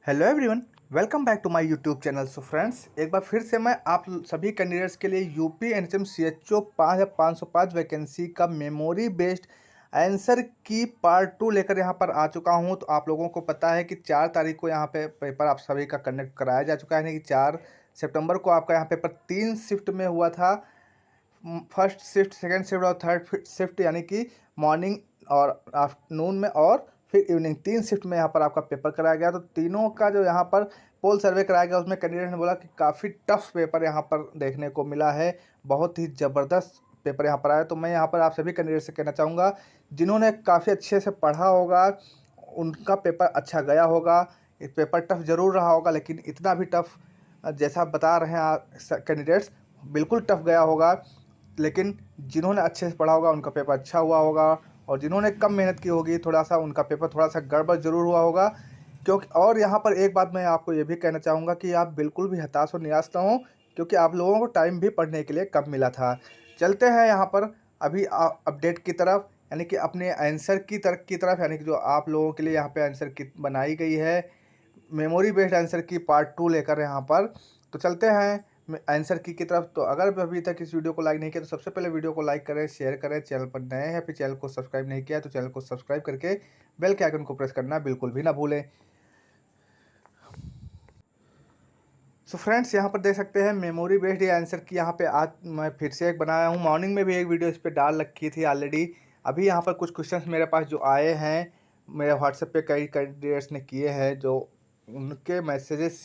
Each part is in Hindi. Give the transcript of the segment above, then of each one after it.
Hello everyone, welcome back to my YouTube channel. So friends, एक बार फिर से मैं आप सभी कैंडिडेट्स के लिए यूपी एनएचएम सीएचओ 5,505 वैकेंसी का मेमोरी बेस्ड आंसर की पार्ट 2 लेकर यहाँ पर आ चुका हूँ। तो आप लोगों को पता है कि 4 तारीख को यहाँ पे पेपर आप सभी का कंडक्ट कराया जा चुका है, यानी कि 4 सितंबर को आपका यहाँ पेपर 3 शिफ्ट में हुआ था। फर्स्ट शिफ्ट, सेकेंड शिफ्ट और थर्ड शिफ्ट, यानी कि मॉर्निंग और आफ्टरनून में और फिर इवनिंग, 3 शिफ्ट में यहाँ पर आपका पेपर कराया गया। तो तीनों का जो यहाँ पर पोल सर्वे कराया गया उसमें कैंडिडेट ने बोला कि काफ़ी टफ पेपर यहाँ पर देखने को मिला है, बहुत ही ज़बरदस्त पेपर यहाँ पर आया। तो मैं यहाँ पर आप सभी कैंडिडेट से कहना चाहूँगा, जिन्होंने काफ़ी अच्छे से पढ़ा होगा उनका पेपर अच्छा गया होगा। पेपर टफ ज़रूर रहा होगा, लेकिन इतना भी टफ जैसा बता रहे हैं कैंडिडेट्स, बिल्कुल टफ गया होगा। लेकिन जिन्होंने अच्छे से पढ़ा होगा उनका पेपर अच्छा हुआ होगा, और जिन्होंने कम मेहनत की होगी थोड़ा सा, उनका पेपर थोड़ा सा गड़बड़ ज़रूर हुआ होगा। क्योंकि और यहाँ पर एक बात मैं आपको ये भी कहना चाहूँगा कि आप बिल्कुल भी हताश और निराश ना हों, क्योंकि आप लोगों को टाइम भी पढ़ने के लिए कम मिला था। चलते हैं यहाँ पर अभी अपडेट की तरफ, यानी कि अपने आंसर की तरफ, यानी कि जो आप लोगों के लिए यहाँ पे आंसर की बनाई गई है, मेमोरी बेस्ड आंसर की पार्ट 2 लेकर यहाँ पर। तो चलते हैं आंसर की तरफ। तो अगर अभी तक इस वीडियो को लाइक नहीं किया तो सबसे पहले वीडियो को लाइक करें, शेयर करें। चैनल पर नए हैं, फिर चैनल को सब्सक्राइब नहीं किया तो चैनल को सब्सक्राइब करके बेल के आइकन को प्रेस करना बिल्कुल भी ना भूलें। सो फ्रेंड्स, यहाँ पर देख सकते हैं मेमोरी बेस्ड आंसर की यहाँ पे आज मैं फिर से एक बनाया हूँ। मॉर्निंग में भी एक वीडियो इस पर डाल रखी थी ऑलरेडी। अभी यहाँ पर कुछ क्वेश्चंस मेरे पास जो आए हैं, मेरे व्हाट्सएप पे कई कैंडिडेट्स ने किए हैं, जो उनके मैसेजेस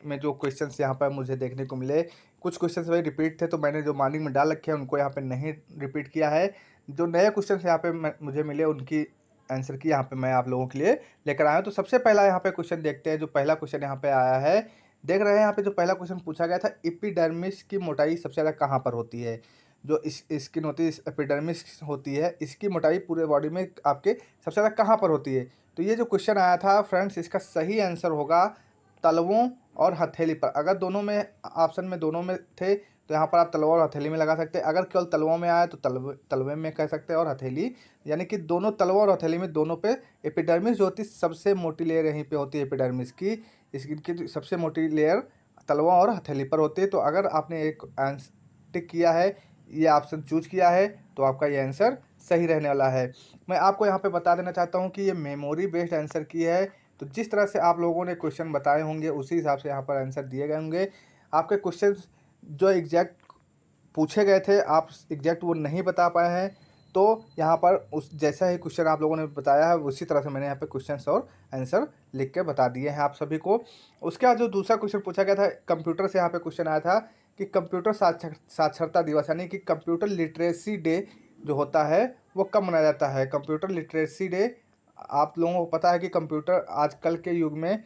में जो क्वेश्चंस यहाँ पर मुझे देखने को मिले, कुछ क्वेश्चंस वही रिपीट थे, तो मैंने जो मॉर्निंग में डाल रखे हैं उनको यहाँ पे नहीं रिपीट किया है। जो नए क्वेश्चंस यहाँ पे मुझे मिले उनकी आंसर की यहाँ पे मैं आप लोगों के लिए लेकर आया हूँ। तो सबसे पहला यहाँ पे क्वेश्चन देखते हैं। जो पहला क्वेश्चन यहाँ पे आया है, देख रहे हैं यहाँ पे जो पहला क्वेश्चन पूछा गया था, एपिडर्मिस की मोटाई सबसे ज़्यादा कहाँ पर होती है। जो इस स्किन होती है, एपिडर्मिस होती है, इसकी मोटाई पूरे बॉडी में आपके सबसे ज़्यादा कहाँ पर होती है। तो ये जो क्वेश्चन आया था फ्रेंड्स, इसका सही आंसर होगा तलवों और हथेली पर। अगर दोनों में ऑप्शन में दोनों में थे तो यहाँ पर आप तलवा और हथेली में लगा सकते हैं। अगर केवल तलवों में आया तो तलवे में कह सकते हैं, और हथेली, यानी कि दोनों तलवा और हथेली में दोनों पे एपिडर्मिस जो होती है, सबसे मोटी लेयर यहीं पे होती है एपिडर्मिस की। स्किन की सबसे मोटी लेयर तलवा और हथेली पर होती है। तो अगर आपने एक आंसर टिक किया है, ये ऑप्शन चूज किया है, तो आपका ये आंसर सही रहने वाला है। मैं आपको यहाँ पे बता देना चाहता हूँ कि ये मेमोरी बेस्ड आंसर की है। तो जिस तरह से आप लोगों ने क्वेश्चन बताए होंगे उसी हिसाब से यहाँ पर आंसर दिए गए होंगे। आपके क्वेश्चन जो एग्जैक्ट पूछे गए थे, आप एग्जैक्ट वो नहीं बता पाए हैं, तो यहाँ पर उस जैसा ही क्वेश्चन आप लोगों ने बताया है उसी तरह से मैंने यहाँ पे क्वेश्चन और आंसर लिख के बता दिए हैं आप सभी को। उसके बाद जो दूसरा क्वेश्चन पूछा गया था कंप्यूटर से, यहाँ पे क्वेश्चन आया था कि कंप्यूटर साक्षरता दिवस, यानी कि कंप्यूटर लिटरेसी डे जो होता है वो कब मनाया जाता है। कंप्यूटर लिटरेसी डे, आप लोगों को पता है कि कंप्यूटर आजकल के युग में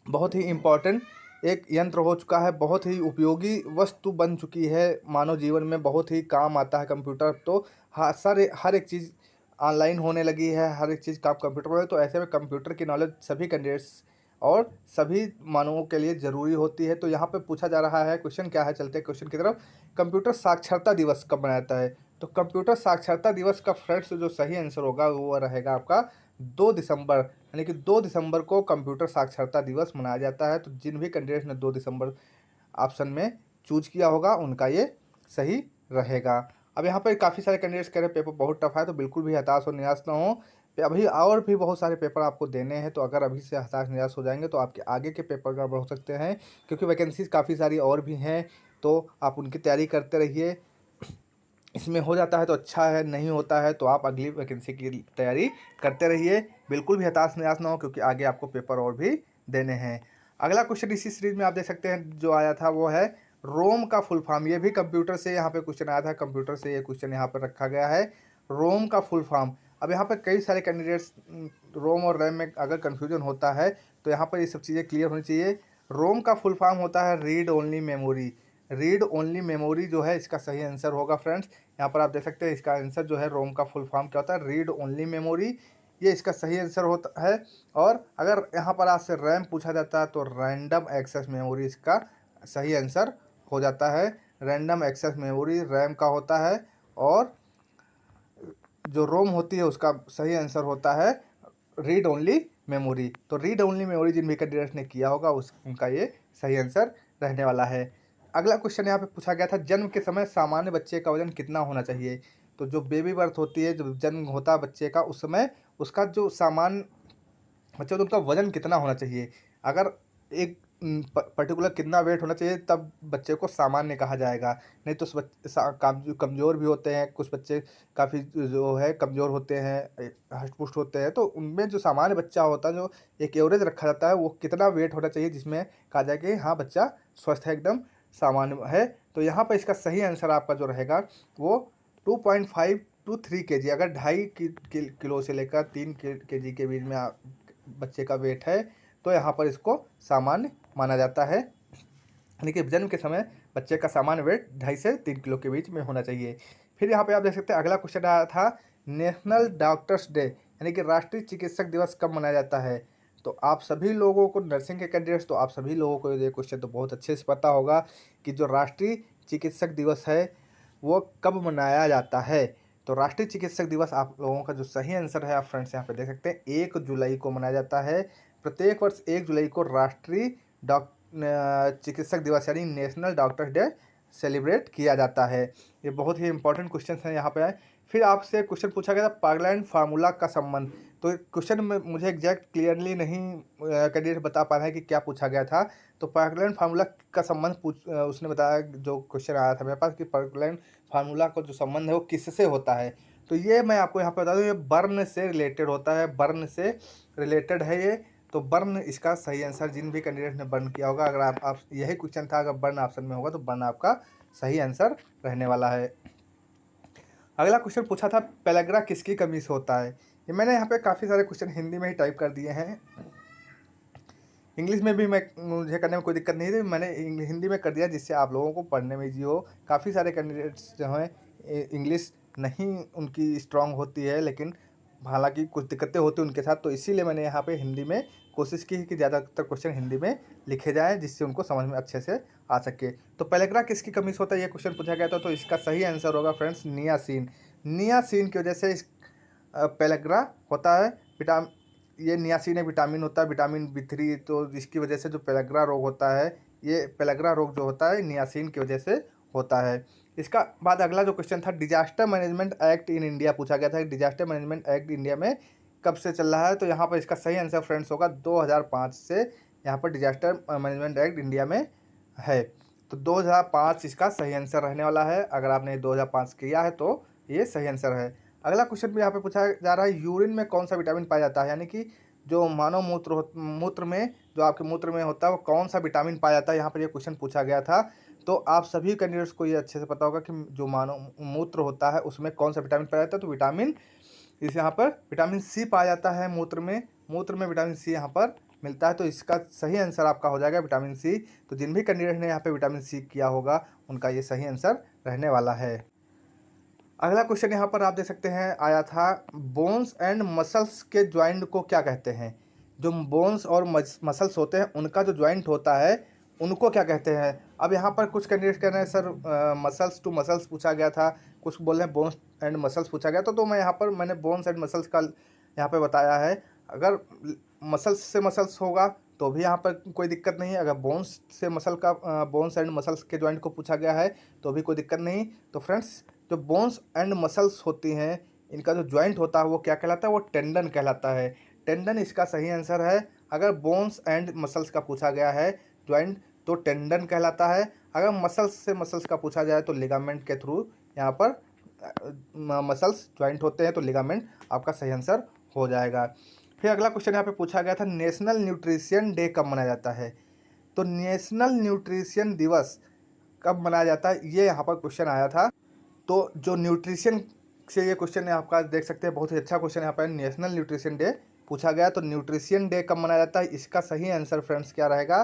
बहुत ही इम्पोर्टेंट एक यंत्र हो चुका है, बहुत ही उपयोगी वस्तु बन चुकी है, मानव जीवन में बहुत ही काम आता है कंप्यूटर। तो हर एक चीज़ ऑनलाइन होने लगी है, हर एक चीज़ का आप कंप्यूटर में, तो ऐसे में कंप्यूटर की नॉलेज सभी कैंडिडेट्स और सभी मानवों के लिए ज़रूरी होती है। तो यहाँ पे पूछा जा रहा है, क्वेश्चन क्या है, चलते हैं क्वेश्चन की तरफ। कंप्यूटर साक्षरता दिवस कब मनाया जाता है। तो कंप्यूटर साक्षरता दिवस का फ्रेंड्स जो सही आंसर होगा वो रहेगा आपका 2 दिसंबर, यानी कि 2 दिसंबर को कंप्यूटर साक्षरता दिवस मनाया जाता है। तो जिन भी कैंडिडेट ने 2 दिसंबर ऑप्शन में चूज किया होगा उनका ये सही रहेगा। अब यहाँ पर काफ़ी सारे कैंडिडेट्स कह रहे हैं पेपर बहुत टफ है, तो बिल्कुल भी हताश और निराश ना हो। अभी और भी बहुत सारे पेपर आपको देने हैं, तो अगर अभी से हताश निराश हो जाएंगे तो आपके आगे के पेपर गड़बड़ हो सकते हैं, क्योंकि वैकेंसीज काफ़ी सारी और भी हैं। तो आप उनकी तैयारी करते रहिए, इसमें हो जाता है तो अच्छा है, नहीं होता है तो आप अगली वैकेंसी की तैयारी करते रहिए। बिल्कुल भी हताश निराश ना हो, क्योंकि आगे आपको पेपर और भी देने हैं। अगला क्वेश्चन इसी सीरीज में आप देख सकते हैं जो आया था वो है रोम का फुल फॉर्म। ये भी कंप्यूटर से यहाँ पे क्वेश्चन आया था, कंप्यूटर से ये क्वेश्चन यहाँ पर रखा गया है, रोम का फुल फॉर्म। अब यहाँ पर कई सारे कैंडिडेट्स रोम और रैम में अगर कन्फ्यूजन होता है तो यहाँ पर ये सब चीज़ें क्लियर होनी चाहिए। रोम का फुल फॉर्म होता है read only memory. Read only memory जो है इसका सही आंसर होगा फ्रेंड्स। यहाँ पर आप देख सकते हैं इसका आंसर जो है रोम का फुल फॉर्म क्या होता है, रीड ओनली मेमोरी, ये इसका सही आंसर होता है। और अगर यहाँ पर आपसे रैम पूछा जाता है तो रैंडम एक्सेस मेमोरी इसका सही आंसर हो जाता है। रैंडम एक्सेस मेमोरी रैम का होता है, और जो रोम होती है उसका सही आंसर होता है रीड ओनली मेमोरी। तो रीड ओनली मेमोरी जिन भी कैंडिडेट्स ने किया होगा उनका ये सही आंसर रहने वाला है। अगला क्वेश्चन यहाँ पे पूछा गया था, जन्म के समय सामान्य बच्चे का वजन कितना होना चाहिए। तो जो बेबी बर्थ होती है, जब जन्म होता है बच्चे का, उस समय उसका जो सामान्य बच्चे तो उनका वजन कितना होना चाहिए। अगर एक पर्टिकुलर कितना वेट होना चाहिए तब बच्चे को सामान्य कहा जाएगा। नहीं तो उस कमज़ोर भी होते हैं कुछ बच्चे, काफ़ी जो है कमज़ोर होते हैं, हष्ट-पुष्ट होते हैं, तो उनमें जो सामान्य बच्चा होता है, जो एक एवरेज रखा जाता है, वो कितना वेट होना चाहिए जिसमें कहा जाए कि हाँ बच्चा स्वस्थ है, एकदम सामान्य है। तो यहाँ पर इसका सही आंसर आपका जो रहेगा वो 2.5 टू 3 केजी। अगर 2.5 किलो से लेकर 3 केजी के बीच में बच्चे का वेट है तो यहाँ पर इसको सामान्य माना जाता है, यानी कि जन्म के समय बच्चे का सामान्य वेट 2.5 से 3 किलो के बीच में होना चाहिए। फिर यहाँ पे आप देख सकते हैं अगला क्वेश्चन आया था, नेशनल डॉक्टर्स डे यानी कि राष्ट्रीय चिकित्सक दिवस कब मनाया जाता है। तो आप सभी लोगों को, नर्सिंग के कैंडिडेट्स, तो आप सभी लोगों को ये क्वेश्चन तो बहुत अच्छे से पता होगा कि जो राष्ट्रीय चिकित्सक दिवस है वो कब मनाया जाता है। तो राष्ट्रीय चिकित्सक दिवस आप लोगों का जो सही आंसर है, आप फ्रेंड्स यहाँ पे देख सकते हैं, 1 जुलाई को मनाया जाता है। प्रत्येक वर्ष 1 जुलाई को राष्ट्रीय चिकित्सक दिवस यानी नेशनल डॉक्टर्स डे सेलिब्रेट किया जाता है। ये बहुत ही इंपॉर्टेंट क्वेश्चन है यहाँ पे आए। फिर आपसे क्वेश्चन पूछा गया था पागलैंड फार्मूला का संबंध। तो क्वेश्चन में मुझे एग्जैक्ट क्लियरली नहीं कैंडिडेट बता पा रहे हैं कि क्या पूछा गया था। तो पागलैंड फार्मूला का संबंध उसने बताया, जो क्वेश्चन आया था मेरे पास, कि पागलैंड फार्मूला का जो संबंध है वो किससे होता है। तो ये मैं आपको यहाँ पे बता दूँ, ये बर्न से रिलेटेड होता है, बर्न से रिलेटेड है ये। तो बर्न इसका सही आंसर, जिन भी कैंडिडेट ने बर्न किया होगा, अगर आप यही क्वेश्चन था, अगर बर्न ऑप्शन में होगा तो बर्न आपका सही आंसर रहने वाला है। अगला क्वेश्चन पूछा था, पेलेग्रा किसकी कमी से होता है। ये मैंने यहाँ पे काफ़ी सारे क्वेश्चन हिंदी में ही टाइप कर दिए हैं, इंग्लिश में भी मुझे करने में कोई दिक्कत नहीं थी, मैंने हिंदी में कर दिया जिससे आप लोगों को पढ़ने में ईजी हो। काफ़ी सारे कैंडिडेट्स जो हैं इंग्लिश नहीं उनकी स्ट्रांग होती है, लेकिन हालांकि कुछ दिक्कतें होती हैं उनके साथ, तो इसीलिए मैंने यहाँ पे हिंदी में कोशिश की कि ज़्यादातर क्वेश्चन हिंदी में लिखे जाएँ जिससे उनको समझ में अच्छे से आ सके। तो पेलेग्रा किसकी कमी से होता है, ये क्वेश्चन पूछा गया था। तो इसका सही आंसर होगा फ्रेंड्स नियासिन। नियासिन की वजह से इस पेलेग्रा होता है। ये नियासिन एक विटामिन होता है, विटामिन B3, तो जिसकी वजह से जो पेलेग्रा रोग होता है, ये पेलेग्रा रोग जो होता है नियासिन की वजह से होता है। इसका बाद अगला जो क्वेश्चन था, disaster management act in India पूछा गया था। डिजास्टर मैनेजमेंट एक्ट इंडिया में कब से चल रहा है। तो यहाँ पर इसका सही आंसर फ्रेंड्स होगा 2005 से यहाँ पर डिजास्टर मैनेजमेंट एक्ट इंडिया में है। तो 2005 इसका सही आंसर रहने वाला है। अगर आपने 2005 किया है तो ये सही आंसर है। अगला क्वेश्चन भी यहाँ पे पूछा जा रहा है, यूरिन में कौन सा विटामिन पाया जाता है, यानी कि जो मानव मूत्र में, जो आपके मूत्र में होता है, वो कौन सा विटामिन पाया जाता है, यहाँ पर ये क्वेश्चन पूछा गया था। तो आप सभी कैंडिडेट्स को ये अच्छे से पता होगा कि जो मानव मूत्र होता है उसमें कौन सा विटामिन पाया जाता है। तो विटामिन, इस यहाँ पर विटामिन C पाया जाता है मूत्र में विटामिन C यहाँ पर मिलता है। तो इसका सही आंसर आपका हो जाएगा विटामिन C। तो जिन भी कैंडिडेट ने यहाँ पे विटामिन C किया होगा उनका ये सही आंसर रहने वाला है। अगला क्वेश्चन यहाँ पर आप देख सकते हैं आया था, बोन्स एंड मसल्स के ज्वाइंट को क्या कहते हैं। जो बोन्स और मसल्स होते हैं उनका जो ज्वाइंट होता है उनको क्या कहते हैं। अब यहाँ पर कुछ कैंडिडेट कह रहे हैं सर मसल्स टू मसल्स पूछा गया था, कुछ बोल रहे हैं बोन्स एंड मसल्स पूछा गया था। तो मैं यहाँ पर मैंने बोन्स एंड मसल्स का यहाँ पे बताया है। अगर मसल्स से मसल्स होगा तो भी यहाँ पर कोई दिक्कत नहीं है, अगर बोन्स से मसल का बोन्स एंड मसल्स के ज्वाइंट को पूछा गया है तो भी कोई दिक्कत नहीं। तो फ्रेंड्स, जो बोन्स एंड मसल्स होती हैं, इनका जो ज्वाइंट होता है वो क्या कहलाता है, वो टेंडन कहलाता है। टेंडन इसका सही आंसर है। अगर बोन्स एंड मसल्स का पूछा गया है ज्वाइंट तो टेंडन कहलाता है। अगर मसल्स से मसल्स का पूछा जाए तो लिगामेंट के थ्रू यहाँ पर मसल्स ज्वाइंट होते हैं, तो लिगामेंट आपका सही आंसर हो जाएगा। फिर अगला क्वेश्चन यहाँ पे पूछा गया था, नेशनल न्यूट्रिशन डे कब मनाया जाता है। तो नेशनल न्यूट्रिशन दिवस कब मनाया जाता है, ये यहाँ पर क्वेश्चन आया था। तो जो न्यूट्रिशन से ये क्वेश्चन है आपका, देख सकते हैं बहुत ही अच्छा क्वेश्चन यहाँ पर, नेशनल न्यूट्रिशन डे पूछा गया। तो न्यूट्रिशन डे कब मनाया जाता है, इसका सही आंसर फ्रेंड्स क्या रहेगा।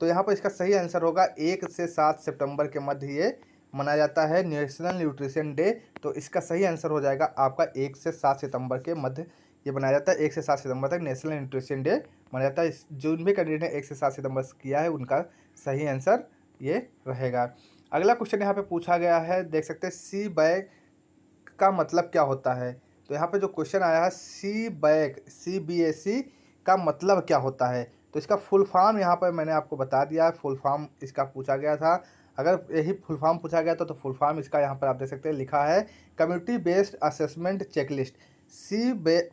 तो यहाँ पर इसका सही आंसर होगा 1 से 7 सितंबर के मध्य ये मनाया जाता है नेशनल न्यूट्रिशन डे। तो इसका सही आंसर हो जाएगा आपका 1 से 7 सितंबर के मध्य ये मनाया जाता है। 1 से 7 सितंबर तक नेशनल न्यूट्रिशन डे मनाया जाता है। जो भी कैंडिडेट ने 1 से 7 सितंबर किया है उनका सही आंसर ये रहेगा। अगला क्वेश्चन यहाँ पे पूछा गया है, देख सकते हैं, सी बैग का मतलब क्या होता है। तो यहाँ पे जो क्वेश्चन आया है, सी बैग, CBAC का मतलब क्या होता है। तो इसका फुल फॉर्म यहाँ पर मैंने आपको बता दिया है, फुल फॉर्म इसका पूछा गया था। अगर यही फुल फॉर्म पूछा गया था तो फुल फॉर्म इसका यहाँ पर आप देख सकते हैं लिखा है community based assessment checklist.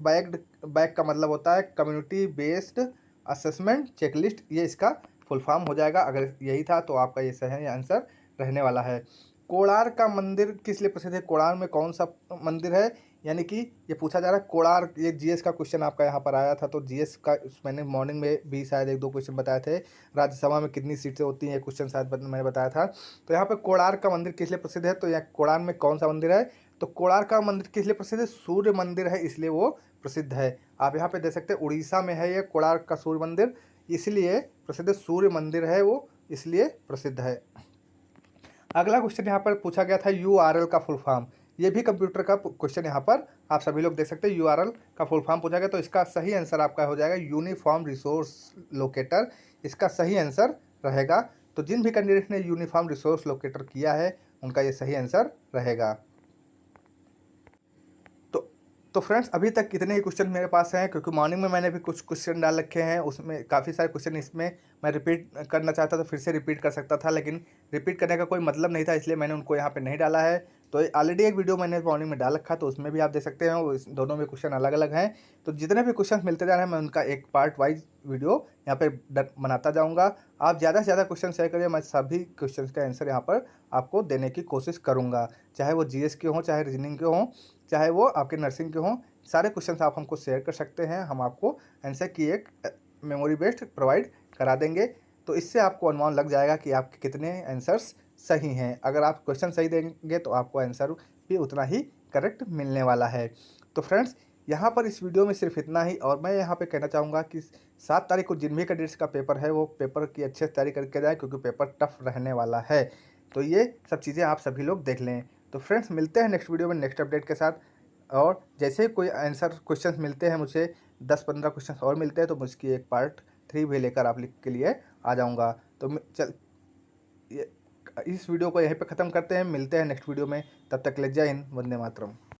Back का मतलब होता है कम्युनिटी बेस्ड असेसमेंट चेकलिस्ट, ये इसका फुल फॉर्म हो जाएगा। अगर यही था तो आपका ये सही आंसर रहने वाला है। कोणार्क का मंदिर किस लिए प्रसिद्ध है, कोणार्क में कौन सा मंदिर है, यानी कि ये पूछा जा रहा है कोणार्क। ये जीएस का क्वेश्चन आपका यहाँ पर आया था, तो जीएस का मैंने मॉर्निंग में भी शायद 1-2 क्वेश्चन बताए थे। राज्यसभा में कितनी सीटें होती हैं, ये क्वेश्चन शायद मैंने बताया था। तो यहाँ पर कोणार्क का मंदिर किस लिए प्रसिद्ध है, तो यहाँ कोणार्क में कौन सा मंदिर है, तो कोणार्क का मंदिर किस लिए प्रसिद्ध है, सूर्य मंदिर है इसलिए वो प्रसिद्ध है। आप यहाँ पे देख सकते हैं उड़ीसा में है ये कोणार्क का सूर्य मंदिर, इसलिए प्रसिद्ध सूर्य मंदिर है वो, इसलिए प्रसिद्ध है। अगला क्वेश्चन यहाँ पर पूछा गया था यूआरएल का फुल फॉर्म। ये भी कंप्यूटर का क्वेश्चन यहाँ पर आप सभी लोग देख सकते हैं। यूआरएल का फुल फॉर्म पूछा गया, तो इसका सही आंसर आपका हो जाएगा यूनिफॉर्म रिसोर्स लोकेटर, इसका सही आंसर रहेगा। तो जिन भी कैंडिडेट ने यूनिफॉर्म रिसोर्स लोकेटर किया है उनका ये सही आंसर रहेगा। तो फ्रेंड्स अभी तक कितने ही क्वेश्चन मेरे पास हैं, क्योंकि मॉर्निंग में मैंने भी कुछ क्वेश्चन डाल रखे हैं, उसमें काफ़ी सारे क्वेश्चन इसमें मैं रिपीट करना चाहता था, फिर से रिपीट कर सकता था, लेकिन रिपीट करने का कोई मतलब नहीं था, इसलिए मैंने उनको यहाँ पे नहीं डाला है। तो ऑलरेडी एक वीडियो मैंने मॉर्निंग में डाल रखा, तो उसमें भी आप देख सकते हैं इस दोनों में क्वेश्चन अलग अलग हैं। तो जितने भी क्वेश्चन मिलते जा रहे हैं मैं उनका एक पार्ट वाइज वीडियो यहाँ पे बनाता जाऊँगा। आप ज़्यादा से ज़्यादा क्वेश्चन शेयर करिए, मैं सभी क्वेश्चन का आंसर यहाँ पर आपको देने की कोशिश करूँगा, चाहे वो जीएस के हों, चाहे रीजनिंग के हों, चाहे वो आपके नर्सिंग के हों। सारे क्वेश्चन आप हमको शेयर कर सकते हैं, हम आपको आंसर की एक मेमोरी बेस्ड प्रोवाइड करा देंगे। तो इससे आपको अनुमान लग जाएगा कि आपके कितने आंसर्स सही हैं। अगर आप क्वेश्चन सही देंगे तो आपको आंसर भी उतना ही करेक्ट मिलने वाला है। तो फ्रेंड्स यहाँ पर इस वीडियो में सिर्फ इतना ही, और मैं यहाँ पे कहना चाहूँगा कि 7 तारीख को जिन भी कैंडिडेट्स का पेपर है वो पेपर की अच्छे से तैयारी करके जाए, क्योंकि पेपर टफ रहने वाला है। तो ये सब चीज़ें आप सभी लोग देख लें। तो फ्रेंड्स मिलते हैं नेक्स्ट वीडियो में नेक्स्ट अपडेट के साथ, और जैसे ही कोई आंसर क्वेश्चंस मिलते हैं मुझे 10-15 क्वेश्चंस और मिलते हैं तो मैं उसकी एक पार्ट 3 भी लेकर आप लिख के लिए आ जाऊंगा। तो इस वीडियो को यहीं पे ख़त्म करते हैं, मिलते हैं नेक्स्ट वीडियो में, तब तक ले जय हिंद, वंदे मातरम।